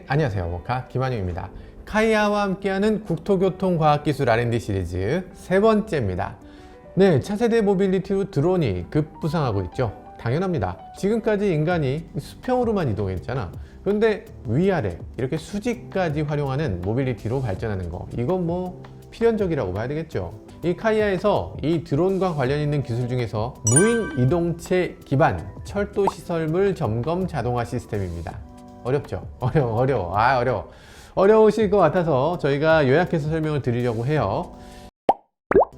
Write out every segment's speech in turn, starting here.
안녕하세요. 모카 김한용입니다. 카이아와 함께하는 국토교통과학기술 R&D 시리즈 세 번째입니다. 네, 차세대 모빌리티로 드론이 급부상하고 있죠. 당연합니다. 지금까지 인간이 수평으로만 이동했잖아. 그런데 위아래 이렇게 수직까지 활용하는 모빌리티로 발전하는 거, 이건 뭐 필연적이라고 봐야 되겠죠. 이 카이아에서 이 드론과 관련 있는 기술 중에서 무인 이동체 기반 철도 시설물 점검 자동화 시스템입니다. 어렵죠? 어려우실 것 같아서 저희가 요약해서 설명을 드리려고 해요.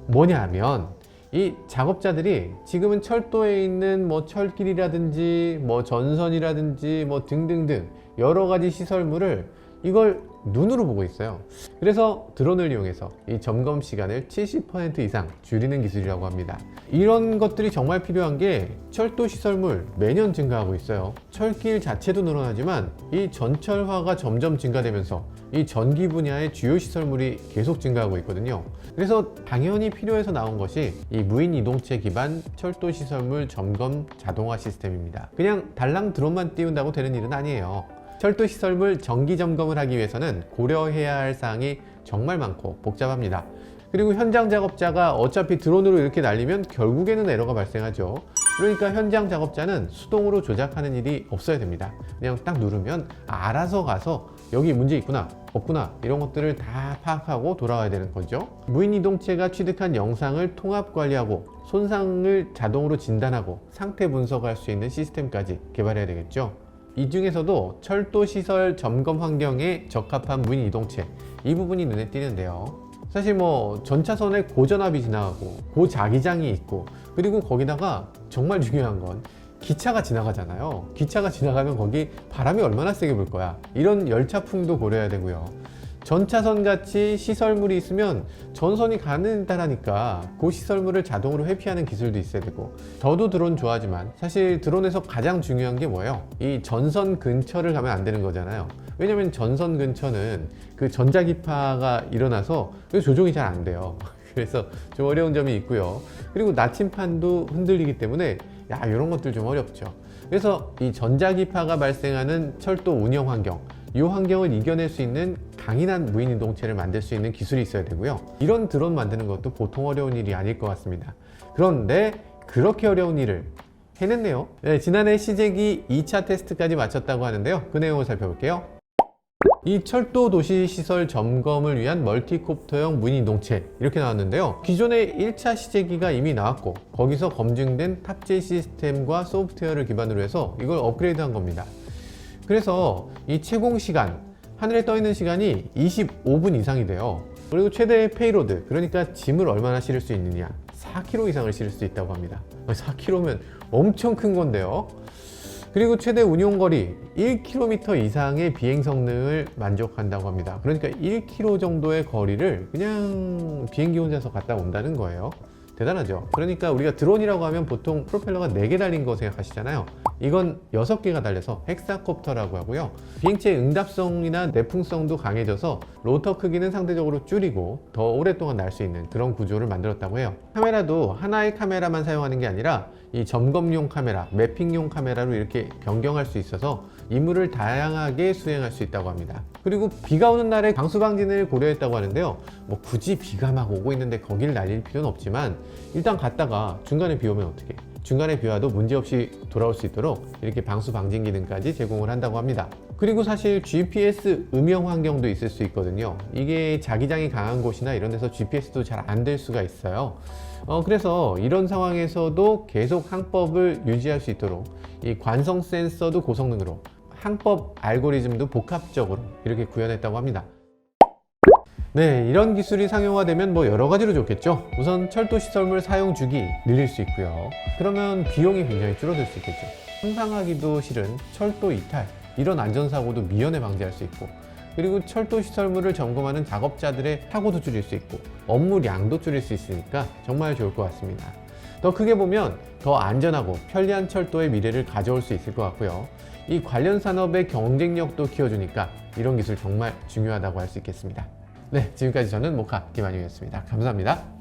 뭐냐 하면 이 작업자들이 지금은 철도에 있는 뭐 철길이라든지 뭐 전선이라든지 뭐 등등등 여러 가지 시설물을 이걸 눈으로 보고 있어요. 그래서 드론을 이용해서 이 점검 시간을 70% 이상 줄이는 기술이라고 합니다. 이런 것들이 정말 필요한 게 철도 시설물 매년 증가하고 있어요. 철길 자체도 늘어나지만 이 전철화가 점점 증가되면서 이 전기 분야의 주요 시설물이 계속 증가하고 있거든요. 그래서 당연히 필요해서 나온 것이 이 무인 이동체 기반 철도 시설물 점검 자동화 시스템입니다. 그냥 달랑 드론만 띄운다고 되는 일은 아니에요. 철도 시설물 정기 점검을 하기 위해서는 고려해야 할 사항이 정말 많고 복잡합니다. 그리고 현장 작업자가 어차피 드론으로 이렇게 날리면 결국에는 에러가 발생하죠. 그러니까 현장 작업자는 수동으로 조작하는 일이 없어야 됩니다. 그냥 딱 누르면 알아서 가서 여기 문제 있구나, 없구나, 이런 것들을 다 파악하고 돌아와야 되는 거죠. 무인 이동체가 취득한 영상을 통합 관리하고 손상을 자동으로 진단하고 상태 분석할 수 있는 시스템까지 개발해야 되겠죠. 이 중에서도 철도 시설 점검 환경에 적합한 무인 이동체, 이 부분이 눈에 띄는데요. 사실 뭐 전차선에 고전압이 지나가고 고자기장이 있고, 그리고 거기다가 정말 중요한 건 기차가 지나가잖아요. 기차가 지나가면 거기 바람이 얼마나 세게 불 거야. 이런 열차풍도 고려해야 되고요. 전차선 같이 시설물이 있으면 전선이 가는다라니까 그 시설물을 자동으로 회피하는 기술도 있어야 되고, 저도 드론 좋아하지만 사실 드론에서 가장 중요한 게 뭐예요? 이 전선 근처를 가면 안 되는 거잖아요. 왜냐면 전선 근처는 그 전자기파가 일어나서 조종이 잘 안 돼요. 그래서 좀 어려운 점이 있고요. 그리고 나침판도 흔들리기 때문에 이런 것들 좀 어렵죠. 그래서 이 전자기파가 발생하는 철도 운영 환경, 이 환경을 이겨낼 수 있는 강인한 무인 이동체를 만들 수 있는 기술이 있어야 되고요. 이런 드론 만드는 것도 보통 어려운 일이 아닐 것 같습니다. 그런데 그렇게 어려운 일을 해냈네요. 네, 지난해 시제기 2차 테스트까지 마쳤다고 하는데요. 그 내용을 살펴볼게요. 이 철도 도시 시설 점검을 위한 멀티콥터형 무인 이동체, 이렇게 나왔는데요. 기존의 1차 시제기가 이미 나왔고 거기서 검증된 탑재 시스템과 소프트웨어를 기반으로 해서 이걸 업그레이드한 겁니다. 그래서 이 채공 시간, 하늘에 떠 있는 시간이 25분 이상이 돼요. 그리고 최대 페이로드, 그러니까 짐을 얼마나 실을 수 있느냐, 4kg 이상을 실을 수 있다고 합니다. 4kg면 엄청 큰 건데요. 그리고 최대 운용거리 1km 이상의 비행 성능을 만족한다고 합니다. 그러니까 1km 정도의 거리를 그냥 비행기 혼자서 갔다 온다는 거예요. 대단하죠. 그러니까 우리가 드론이라고 하면 보통 프로펠러가 4개 달린 거 생각하시잖아요. 이건 6개가 달려서 헥사콥터라고 하고요. 비행체의 응답성이나 내풍성도 강해져서 로터 크기는 상대적으로 줄이고 더 오랫동안 날 수 있는 그런 구조를 만들었다고 해요. 카메라도 하나의 카메라만 사용하는 게 아니라 이 점검용 카메라, 매핑용 카메라로 이렇게 변경할 수 있어서 임무를 다양하게 수행할 수 있다고 합니다. 그리고 비가 오는 날에 방수방진을 고려했다고 하는데요. 뭐 굳이 비가 막 오고 있는데 거기를 날릴 필요는 없지만 일단 갔다가 중간에 비 오면 어떻게? 중간에 비 와도 문제없이 돌아올 수 있도록 이렇게 방수 방진 기능까지 제공을 한다고 합니다. 그리고 사실 GPS 음영 환경도 있을 수 있거든요. 이게 자기장이 강한 곳이나 이런 데서 GPS도 잘 안 될 수가 있어요. 그래서 이런 상황에서도 계속 항법을 유지할 수 있도록 이 관성 센서도 고성능으로, 항법 알고리즘도 복합적으로 이렇게 구현했다고 합니다. 네, 이런 기술이 상용화되면 뭐 여러 가지로 좋겠죠. 우선 철도 시설물 사용 주기 늘릴 수 있고요. 그러면 비용이 굉장히 줄어들 수 있겠죠. 상상하기도 싫은 철도 이탈, 이런 안전사고도 미연에 방지할 수 있고, 그리고 철도 시설물을 점검하는 작업자들의 사고도 줄일 수 있고 업무량도 줄일 수 있으니까 정말 좋을 것 같습니다. 더 크게 보면 더 안전하고 편리한 철도의 미래를 가져올 수 있을 것 같고요. 이 관련 산업의 경쟁력도 키워주니까 이런 기술 정말 중요하다고 할 수 있겠습니다. 네, 지금까지 저는 모카 김한용이었습니다. 감사합니다.